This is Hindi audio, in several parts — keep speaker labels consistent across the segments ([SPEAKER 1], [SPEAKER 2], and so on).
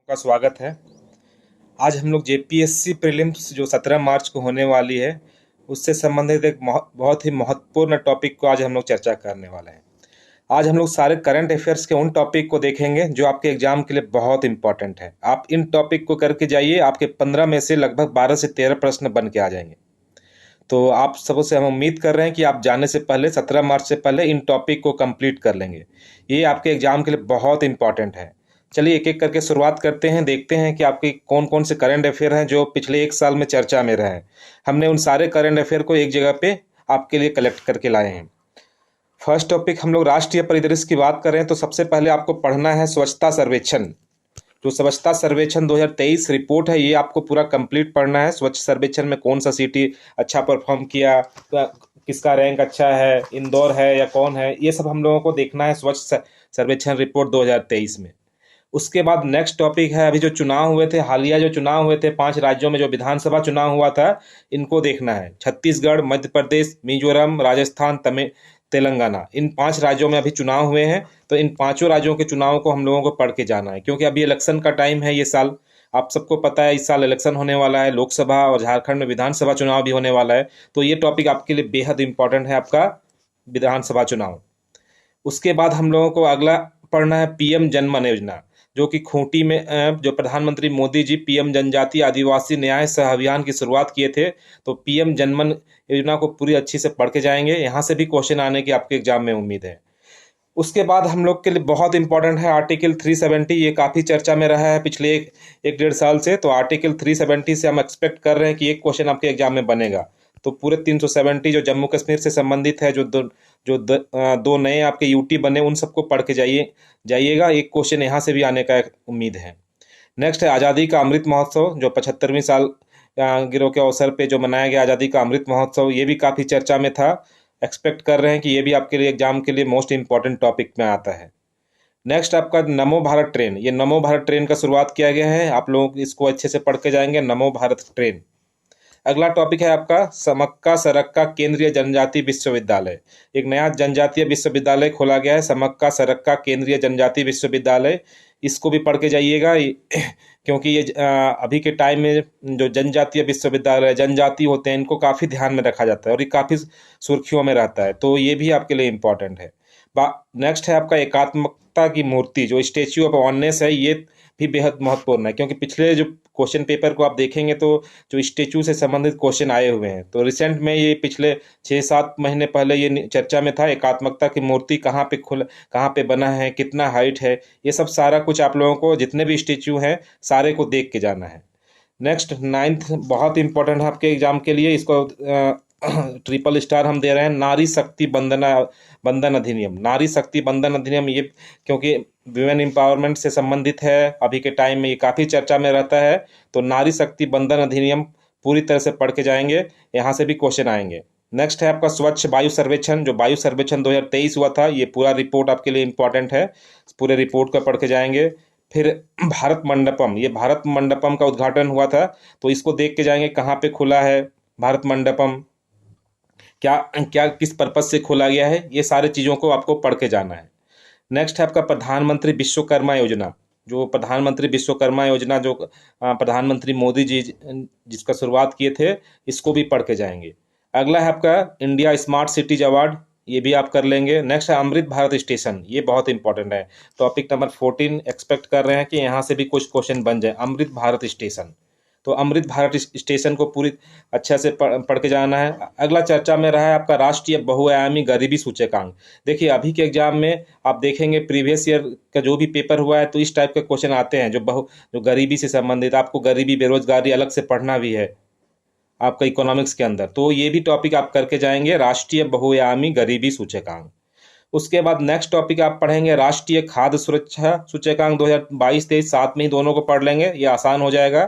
[SPEAKER 1] का स्वागत है। आज हम लोग जेपीएससी प्रीलिम्स जो 17 मार्च को होने वाली है उससे संबंधित एक बहुत ही महत्वपूर्ण टॉपिक को आज हम लोग चर्चा करने वाले हैं। आज हम लोग सारे करंट अफेयर्स के उन टॉपिक को देखेंगे जो आपके एग्जाम के लिए बहुत इंपॉर्टेंट है। आप इन टॉपिक को करके जाइए, आपके 15 में से लगभग 12 से 13 प्रश्न बन के आ जाएंगे। तो आप सबसे हम उम्मीद कर रहे हैं कि आप जाने से पहले 17 मार्च से पहले इन टॉपिक को कंप्लीट कर लेंगे। ये आपके एग्जाम के लिए बहुत इंपॉर्टेंट है। चलिए एक एक करके शुरुआत करते हैं, देखते हैं कि आपके कौन कौन से करंट अफेयर हैं जो पिछले एक साल में चर्चा में रहे हैं। हमने उन सारे करंट अफेयर को एक जगह पे आपके लिए कलेक्ट करके लाए हैं। फर्स्ट टॉपिक हम लोग राष्ट्रीय परिदृश्य की बात कर रहे हैं, तो सबसे पहले आपको पढ़ना है स्वच्छता सर्वेक्षण। जो स्वच्छता सर्वेक्षण 2023 रिपोर्ट है, ये आपको पूरा कंप्लीट पढ़ना है। स्वच्छ सर्वेक्षण में कौन सा सिटी अच्छा परफॉर्म किया, किसका रैंक अच्छा है, इंदौर है या कौन है, ये सब हम लोगों को देखना है स्वच्छ सर्वेक्षण रिपोर्ट 2023 में। उसके बाद नेक्स्ट टॉपिक है, अभी जो चुनाव हुए थे, हालिया जो चुनाव हुए थे 5 राज्यों में जो विधानसभा चुनाव हुआ था, इनको देखना है। छत्तीसगढ़, मध्य प्रदेश, मिजोरम, राजस्थान, तेलंगाना, इन 5 राज्यों में अभी चुनाव हुए हैं। तो इन 5 राज्यों के चुनाव को हम लोगों को पढ़ के जाना है, क्योंकि अभी इलेक्शन का टाइम है ये साल। आप सबको पता है इस साल इलेक्शन होने वाला है, लोकसभा और झारखंड में विधानसभा चुनाव भी होने वाला है। तो ये टॉपिक आपके लिए बेहद इंपॉर्टेंट है, आपका विधानसभा चुनाव। उसके बाद हम लोगों को अगला पढ़ना है पीएम जनमन योजना, जो कि खूंटी में जो प्रधानमंत्री मोदी जी पीएम जनजातीय आदिवासी न्याय सह अभियान की शुरुआत किए थे। तो पीएम जनमन योजना को पूरी अच्छी से पढ़ के जाएंगे, यहाँ से भी क्वेश्चन आने की आपके एग्जाम में उम्मीद है। उसके बाद हम लोग के लिए बहुत इंपॉर्टेंट है आर्टिकल 370। ये काफ़ी चर्चा में रहा है पिछले एक डेढ़ साल से। तो आर्टिकल 370 से हम एक्सपेक्ट कर रहे हैं कि एक क्वेश्चन आपके एग्जाम में बनेगा। तो पूरे 370 जो जम्मू कश्मीर से संबंधित है, दो नए आपके यूटी बने, उन सबको पढ़ के जाइएगा। एक क्वेश्चन यहाँ से भी आने का उम्मीद है। नेक्स्ट है आज़ादी का अमृत महोत्सव, जो 75वीं साल गिरोह के अवसर पे जो मनाया गया आज़ादी का अमृत महोत्सव, ये भी काफ़ी चर्चा में था। एक्सपेक्ट कर रहे हैं कि ये भी आपके लिए एग्जाम के लिए मोस्ट इंपॉर्टेंट टॉपिक में आता है। नेक्स्ट आपका नमो भारत ट्रेन, ये नमो भारत ट्रेन का शुरुआत किया गया है, आप लोग इसको अच्छे से पढ़ के जाएंगे, नमो भारत ट्रेन। अगला टॉपिक है आपका समक्का सरक्का केंद्रीय जनजाति विश्वविद्यालय। एक नया जनजातीय विश्वविद्यालय खोला गया है, समक्का सरक्का केंद्रीय जनजाति विश्वविद्यालय। इसको भी पढ़ के जाइएगा, क्योंकि ये अभी के टाइम में जो जनजातीय विश्वविद्यालय जनजाति होते हैं, इनको काफ़ी ध्यान में रखा जाता है और ये काफ़ी सुर्खियों में रहता है। तो ये भी आपके लिए इम्पोर्टेंट है। नेक्स्ट है आपका एकात्मकता की मूर्ति, जो स्टेच्यू ऑफ ऑननेस है, ये भी बेहद महत्वपूर्ण है, क्योंकि पिछले जो क्वेश्चन पेपर को आप देखेंगे तो जो स्टेच्यू से संबंधित क्वेश्चन आए हुए हैं। तो रिसेंट में ये पिछले 6-7 महीने पहले ये चर्चा में था, एकात्मकता की मूर्ति कहाँ पे बना है, कितना हाइट है, ये सब सारा कुछ आप लोगों को जितने भी स्टेच्यू हैं सारे को देख के जाना है। नेक्स्ट 9th बहुत इंपॉर्टेंट है आपके एग्जाम के लिए, इसको ट्रिपल स्टार हम दे रहे हैं, नारी शक्ति बंधन अधिनियम। नारी शक्ति बंधन अधिनियम, ये क्योंकि विमेन एम्पावरमेंट से संबंधित है, अभी के टाइम में ये काफ़ी चर्चा में रहता है। तो नारी शक्ति बंधन अधिनियम पूरी तरह से पढ़ के जाएंगे, यहाँ से भी क्वेश्चन आएंगे। नेक्स्ट है आपका स्वच्छ वायु सर्वेक्षण, जो वायु सर्वेक्षण 2023 हुआ था, ये पूरा रिपोर्ट आपके लिए इंपॉर्टेंट है, पूरे रिपोर्ट को पढ़ के जाएंगे। फिर भारत मंडपम, ये भारत मंडपम का उद्घाटन हुआ था, तो इसको देख के जाएंगे कहाँ पे खुला है भारत मंडपम, क्या क्या किस पर्पज से खोला गया है, ये सारे चीज़ों को आपको पढ़ के जाना है। नेक्स्ट है आपका प्रधानमंत्री विश्वकर्मा योजना, जो प्रधानमंत्री विश्वकर्मा योजना जो प्रधानमंत्री मोदी जी जिसका शुरुआत किए थे, इसको भी पढ़ के जाएंगे। अगला है आपका इंडिया स्मार्ट सिटीज अवार्ड, ये भी आप कर लेंगे। नेक्स्ट है अमृत भारत स्टेशन, ये बहुत इंपॉर्टेंट है। टॉपिक नंबर 14 एक्सपेक्ट कर रहे हैं कि यहाँ से भी कुछ क्वेश्चन बन जाए, अमृत भारत स्टेशन। तो अमृत भारत स्टेशन को पूरी अच्छे से पढ़ के जाना है। अगला चर्चा में रहा है आपका राष्ट्रीय बहुआयामी गरीबी सूचकांक। देखिए अभी के एग्जाम में आप देखेंगे प्रीवियस ईयर का जो भी पेपर हुआ है, तो इस टाइप के क्वेश्चन आते हैं जो गरीबी से संबंधित, आपको गरीबी बेरोजगारी अलग से पढ़ना भी है आपका इकोनॉमिक्स के अंदर। तो ये भी टॉपिक आप करके जाएंगे, राष्ट्रीय बहुआयामी गरीबी सूचकांक। उसके बाद नेक्स्ट टॉपिक आप पढ़ेंगे राष्ट्रीय खाद्य सुरक्षा सूचकांक 2022-23, साथ में ही दोनों को पढ़ लेंगे, ये आसान हो जाएगा।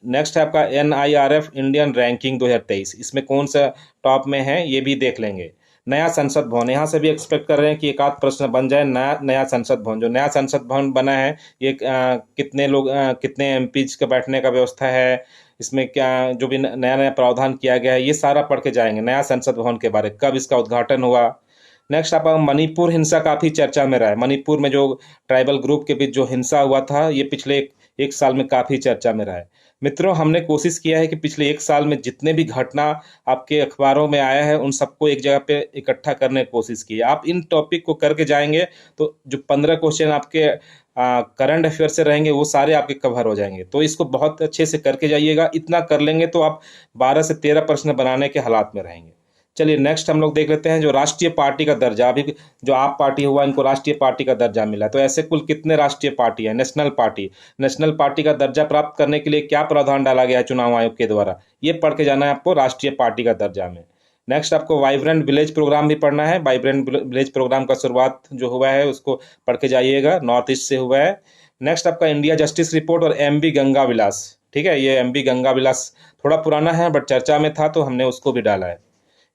[SPEAKER 1] नेक्स्ट है आपका NIRF इंडियन रैंकिंग 2023, इसमें कौन सा टॉप में है ये भी देख लेंगे। नया संसद भवन, यहाँ से भी एक्सपेक्ट कर रहे हैं कि एक आध प्रश्न बन जाए। नया संसद भवन, जो नया संसद भवन बना है, ये कितने लोग कितने एमपीज का बैठने का व्यवस्था है, इसमें क्या जो भी नया नया प्रावधान किया गया है, ये सारा पढ़ के जाएंगे। नया संसद भवन के बारे, कब इसका उद्घाटन हुआ। नेक्स्ट आप मणिपुर हिंसा काफ़ी चर्चा में रहा है। मणिपुर में जो ट्राइबल ग्रुप के बीच जो हिंसा हुआ था, ये पिछले एक साल में काफ़ी चर्चा में रहा है। मित्रों, हमने कोशिश किया है कि पिछले एक साल में जितने भी घटना आपके अखबारों में आया है उन सबको एक जगह पे इकट्ठा करने की कोशिश की है। आप इन टॉपिक को करके जाएंगे तो जो 15 क्वेश्चन आपके करंट अफेयर से रहेंगे वो सारे आपके कवर हो जाएंगे। तो इसको बहुत अच्छे से करके जाइएगा। इतना कर लेंगे तो आप 12 से 13 प्रश्न बनाने के हालात में रहेंगे। चलिए नेक्स्ट हम लोग देख लेते हैं जो राष्ट्रीय पार्टी का दर्जा। अभी जो आप पार्टी हुआ इनको राष्ट्रीय पार्टी का दर्जा मिला, तो ऐसे कुल कितने राष्ट्रीय पार्टी है? National party. नेशनल पार्टी का दर्जा प्राप्त करने के लिए क्या प्रावधान डाला गया है चुनाव आयोग के द्वारा, ये पढ़ के जाना है आपको राष्ट्रीय पार्टी का दर्जा में। नेक्स्ट आपको वाइब्रेंट विलेज प्रोग्राम भी पढ़ना है। वाइब्रेंट विलेज प्रोग्राम का शुरुआत जो हुआ है उसको पढ़ के जाइएगा, नॉर्थ ईस्ट से हुआ है। नेक्स्ट आपका इंडिया जस्टिस रिपोर्ट और एमबी गंगा विलास। ठीक है, ये एमबी गंगा विलास थोड़ा पुराना है बट चर्चा में था तो हमने उसको भी डाला है।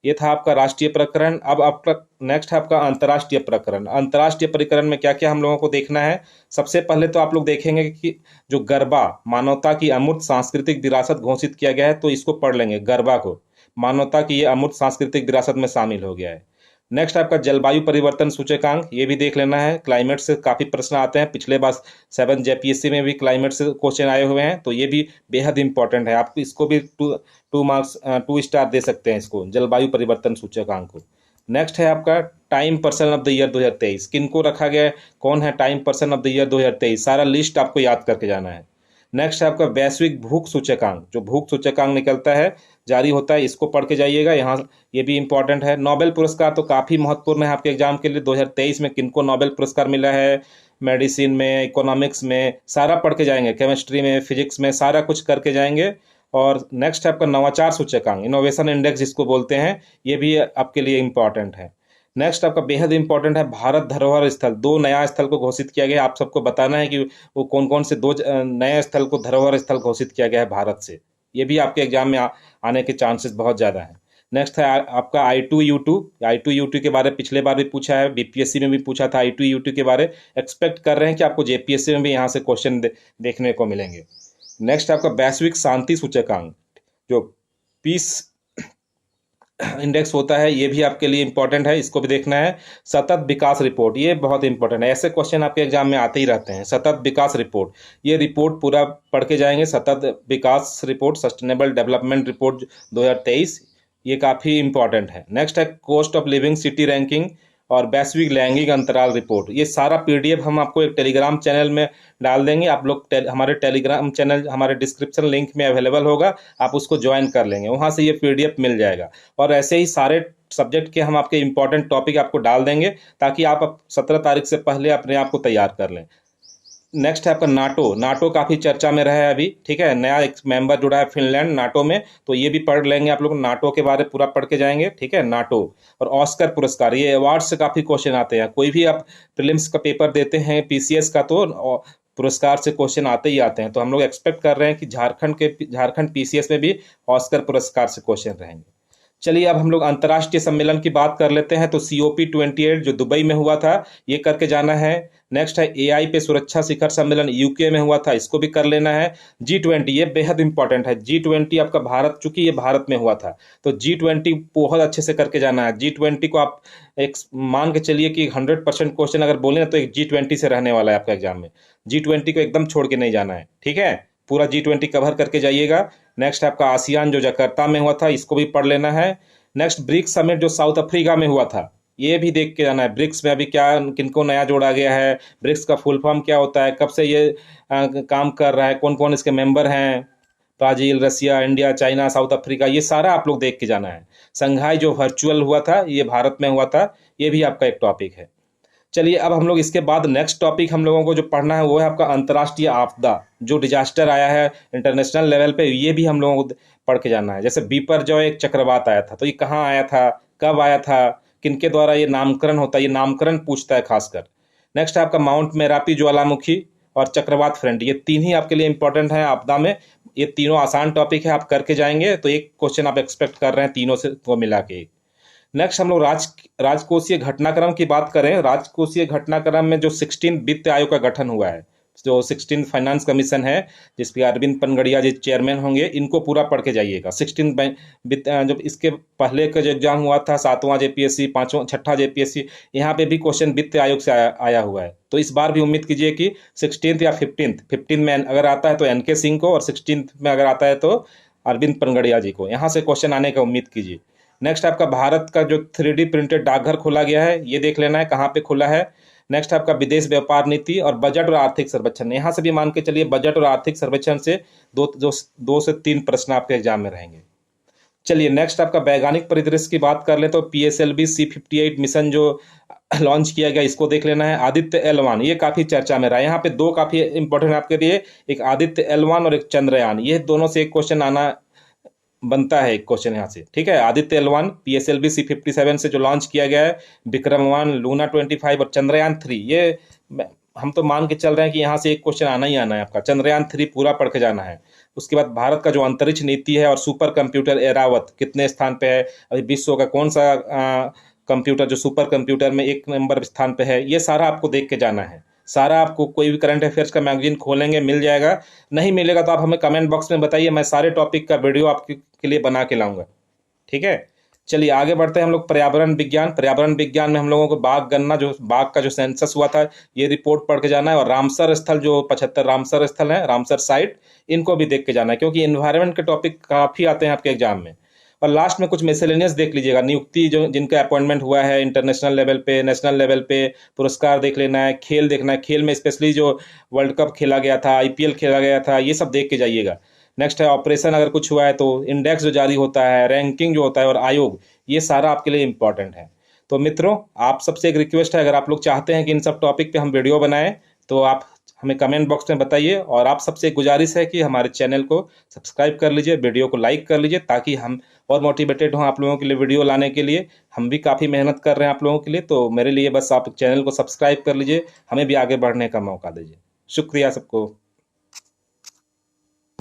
[SPEAKER 1] ये था आपका राष्ट्रीय प्रकरण। अब आपका नेक्स्ट है आपका अंतर्राष्ट्रीय प्रकरण। अंतर्राष्ट्रीय प्रकरण में क्या क्या हम लोगों को देखना है? सबसे पहले तो आप लोग देखेंगे कि जो गरबा मानवता की अमूर्त सांस्कृतिक विरासत घोषित किया गया है, तो इसको पढ़ लेंगे। गरबा को मानवता की ये अमूर्त सांस्कृतिक विरासत में शामिल हो गया है। नेक्स्ट आपका जलवायु परिवर्तन सूचकांक, ये भी देख लेना है। क्लाइमेट से काफ़ी प्रश्न आते हैं, पिछले बार 7 जेपीएससी में भी क्लाइमेट से क्वेश्चन आए हुए हैं, तो ये भी बेहद इंपॉर्टेंट है। आप इसको भी 2 स्टार दे सकते हैं इसको, जलवायु परिवर्तन सूचकांक को। नेक्स्ट है आपका time person of the year 2023। किनको रखा गया है, कौन है time person of the year 2023, सारा लिस्ट आपको याद करके जाना है। नेक्स्ट है आपका वैश्विक भूख सूचकांक। जो भूख सूचकांक निकलता है, जारी होता है, इसको पढ़ के जाइएगा। यहाँ ये भी इंपॉर्टेंट है। नोबेल पुरस्कार तो काफ़ी महत्वपूर्ण है आपके एग्जाम के लिए। 2023 में किनको नोबेल पुरस्कार मिला है, मेडिसिन में, इकोनॉमिक्स में, सारा पढ़ के जाएंगे। केमिस्ट्री में, फिजिक्स में, सारा कुछ करके जाएंगे। और नेक्स्ट है आपका नवाचार सूचकांक, इनोवेशन इंडेक्स जिसको बोलते हैं, ये भी आपके लिए इंपॉर्टेंट है। नेक्स्ट आपका बेहद इंपॉर्टेंट है भारत धरोहर स्थल। 2 नया स्थल को घोषित किया गया है। आप सबको बताना है कि वो कौन कौन से 2 नए स्थल को धरोहर स्थल घोषित किया गया है भारत से। ये भी आपके एग्जाम में आने के चांसेस बहुत ज़्यादा हैं। नेक्स्ट है आपका I2U2। I2U2 के बारे में पिछले बार भी पूछा है, बीपीएससी में भी पूछा था I2U2 के बारे। एक्सपेक्ट कर रहे हैं कि आपको जेपीएससी में भी यहाँ से क्वेश्चन देखने को मिलेंगे। नेक्स्ट आपका वैश्विक शांति सूचकांक, जो पीस इंडेक्स होता है, ये भी आपके लिए इंपॉर्टेंट है, इसको भी देखना है। सतत विकास रिपोर्ट, ये बहुत इंपॉर्टेंट है। ऐसे क्वेश्चन आपके एग्जाम में आते ही रहते हैं। सतत विकास रिपोर्ट, ये रिपोर्ट पूरा पढ़ के जाएंगे। सतत विकास रिपोर्ट, सस्टेनेबल डेवलपमेंट रिपोर्ट 2023, ये काफ़ी इंपॉर्टेंट है। नेक्स्ट है cost of living city ranking और वैश्विक लैंगिक अंतराल रिपोर्ट। ये सारा पीडीएफ हम आपको एक टेलीग्राम चैनल में डाल देंगे। आप लोग हमारे टेलीग्राम चैनल हमारे डिस्क्रिप्शन लिंक में अवेलेबल होगा, आप उसको ज्वाइन कर लेंगे, वहाँ से ये पीडीएफ मिल जाएगा। और ऐसे ही सारे सब्जेक्ट के हम आपके इंपॉर्टेंट टॉपिक आपको डाल देंगे ताकि आप 17 तारीख से पहले अपने आप को तैयार कर लें। नेक्स्ट है आपका नाटो। नाटो काफ़ी चर्चा में रहा है अभी, ठीक है। नया एक मेंबर जुड़ा है फिनलैंड नाटो में, तो ये भी पढ़ लेंगे आप लोग। नाटो के बारे पूरा पढ़ के जाएंगे, ठीक है। नाटो और ऑस्कर पुरस्कार, ये अवार्ड से काफ़ी क्वेश्चन आते हैं। कोई भी आप प्रीलिम्स का पेपर देते हैं पीसीएस का, तो पुरस्कार से क्वेश्चन आते ही आते हैं। तो हम लोग एक्सपेक्ट कर रहे हैं कि झारखंड पीसीएस में भी ऑस्कर पुरस्कार से क्वेश्चन रहेंगे। चलिए अब हम लोग अंतर्राष्ट्रीय सम्मेलन की बात कर लेते हैं। तो COP28 जो दुबई में हुआ था, ये करके जाना है। नेक्स्ट है AI पे सुरक्षा शिखर सम्मेलन यूके में हुआ था, इसको भी कर लेना है। G20, ये बेहद इंपॉर्टेंट है। G20 आपका भारत, चूंकि ये भारत में हुआ था, तो G20 बहुत अच्छे से करके जाना है। G20 को आप एक मान के चलिए कि 100% क्वेश्चन अगर बोले तो एक G20 से रहने वाला है आपका एग्जाम में। G20 को एकदम छोड़ के नहीं जाना है, ठीक है। पूरा G20 कवर करके जाइएगा। नेक्स्ट आपका आसियान जो जकार्ता में हुआ था, इसको भी पढ़ लेना है। नेक्स्ट ब्रिक्स समिट जो साउथ अफ्रीका में हुआ था, ये भी देख के जाना है। ब्रिक्स में अभी क्या किनको नया जोड़ा गया है, ब्रिक्स का फुल फॉर्म क्या होता है, कब से ये काम कर रहा है, कौन कौन इसके मेंबर हैं, ब्राज़ील, रसिया, इंडिया, चाइना, साउथ अफ्रीका, ये सारा आप लोग देख के जाना है। संघाई जो वर्चुअल हुआ था, ये भारत में हुआ था, ये भी आपका एक टॉपिक है। चलिए अब हम लोग इसके बाद नेक्स्ट टॉपिक हम लोगों को जो पढ़ना है वो है आपका अंतर्राष्ट्रीय आपदा। जो डिजास्टर आया है इंटरनेशनल लेवल पे, ये भी हम लोगों को पढ़ के जाना है। जैसे बिपरजॉय एक चक्रवात आया था, तो ये कहाँ आया था, कब आया था, किनके द्वारा ये नामकरण होता है, ये नामकरण पूछता है खासकर। नेक्स्ट है आपका माउंट मेरापी ज्वालामुखी और चक्रवात फ्रंट, ये 3 ही आपके लिए इंपॉर्टेंट है आपदा में। ये तीनों आसान टॉपिक है, आप करके जाएंगे तो एक क्वेश्चन आप एक्सपेक्ट कर रहे हैं तीनों से को मिला के। नेक्स्ट हम लोग राजकोषीय घटनाक्रम की बात करें। राजकोषीय घटनाक्रम में जो 16 वित्त आयोग का गठन हुआ है, जो 16 फाइनेंस कमीशन है जिसके अरविंद पनगड़िया जी चेयरमैन होंगे, इनको पूरा पढ़ के जाइएगा। 16 जब इसके पहले का जो एग्जाम हुआ था 7वां जेपीएससी, 5वां 6ठा जेपीएससी, यहाँ पे भी क्वेश्चन वित्त आयोग से आया हुआ है। तो इस बार भी उम्मीद कीजिए कि 16 या 15 में अगर आता है तो एनके सिंह को, और 16 में अगर आता है तो अरविंद पनगड़िया जी को, यहाँ से क्वेश्चन आने का उम्मीद कीजिए। नेक्स्ट आपका भारत का जो 3D प्रिंटेड डाकघर खोला गया है, ये देख लेना है कहाँ पे खुला है। नेक्स्ट आपका विदेश व्यापार नीति और बजट और आर्थिक सर्वेक्षण, यहाँ से भी मान के चलिए बजट और आर्थिक सर्वेक्षण से 2 से 3 प्रश्न आपके एग्जाम में रहेंगे। चलिए नेक्स्ट आपका वैज्ञानिक परिदृश्य की बात कर ले तो PSLV C58 मिशन जो लॉन्च किया गया, इसको देख लेना है। आदित्य L1, ये काफी चर्चा में रहा है। यहाँ पे 2 काफी इंपॉर्टेंट आपके लिए, एक आदित्य L1 और एक चंद्रयान, ये दोनों से एक क्वेश्चन आना बनता है, एक क्वेश्चन यहाँ से, ठीक है। आदित्य L1 PSLV C57 से जो लॉन्च किया गया है, विक्रम 1, लूना 25 और चंद्रयान 3, ये हम तो मान के चल रहे हैं कि यहाँ से एक क्वेश्चन आना ही आना है आपका। चंद्रयान 3 पूरा पढ़ के जाना है। उसके बाद भारत का जो अंतरिक्ष नीति है और सुपर कंप्यूटर एरावत कितने स्थान पे है, अभी विश्व का कौन सा कंप्यूटर जो सुपर कंप्यूटर में 1 नंबर स्थान पे है, ये सारा आपको देख के जाना है। सारा आपको कोई भी करंट अफेयर्स का मैगजीन खोलेंगे मिल जाएगा, नहीं मिलेगा तो आप हमें कमेंट बॉक्स में बताइए, मैं सारे टॉपिक का वीडियो आपके लिए बना के लाऊंगा, ठीक है। चलिए आगे बढ़ते हैं हम लोग। पर्यावरण विज्ञान, पर्यावरण विज्ञान में हम लोगों को बाघ गणना, जो बाघ का जो सेंसस हुआ था, ये रिपोर्ट पढ़ के जाना है। और रामसर स्थल, जो 75 रामसर स्थल है, रामसर साइट, इनको भी देख के जाना है, क्योंकि एनवायरनमेंट के टॉपिक काफ़ी आते हैं आपके एग्जाम में। और लास्ट में कुछ मिसेलेनियस देख लीजिएगा, नियुक्ति जो जिनका अपॉइंटमेंट हुआ है इंटरनेशनल लेवल पे, नेशनल लेवल पे, पुरस्कार देख लेना है, खेल देखना है, खेल में स्पेशली जो वर्ल्ड कप खेला गया था, IPL खेला गया था, ये सब देख के जाइएगा। नेक्स्ट है ऑपरेशन, अगर कुछ हुआ है तो इंडेक्स जो जारी होता है, रैंकिंग जो होता है, और आयोग, ये सारा आपके लिए इंपॉर्टेंट है। तो मित्रों, आप सबसे एक रिक्वेस्ट है, अगर आप लोग चाहते हैं कि इन सब टॉपिक पे हम वीडियो बनाएं तो आप हमें कमेंट बॉक्स में बताइए। और आप सबसे गुजारिश है कि हमारे चैनल को सब्सक्राइब कर लीजिए, वीडियो को लाइक कर लीजिए, ताकि हम और मोटिवेटेड हों आप लोगों के लिए वीडियो लाने के लिए। हम भी काफ़ी मेहनत कर रहे हैं आप लोगों के लिए, तो मेरे लिए बस आप चैनल को सब्सक्राइब कर लीजिए, हमें भी आगे बढ़ने का मौका दीजिए। शुक्रिया सबको।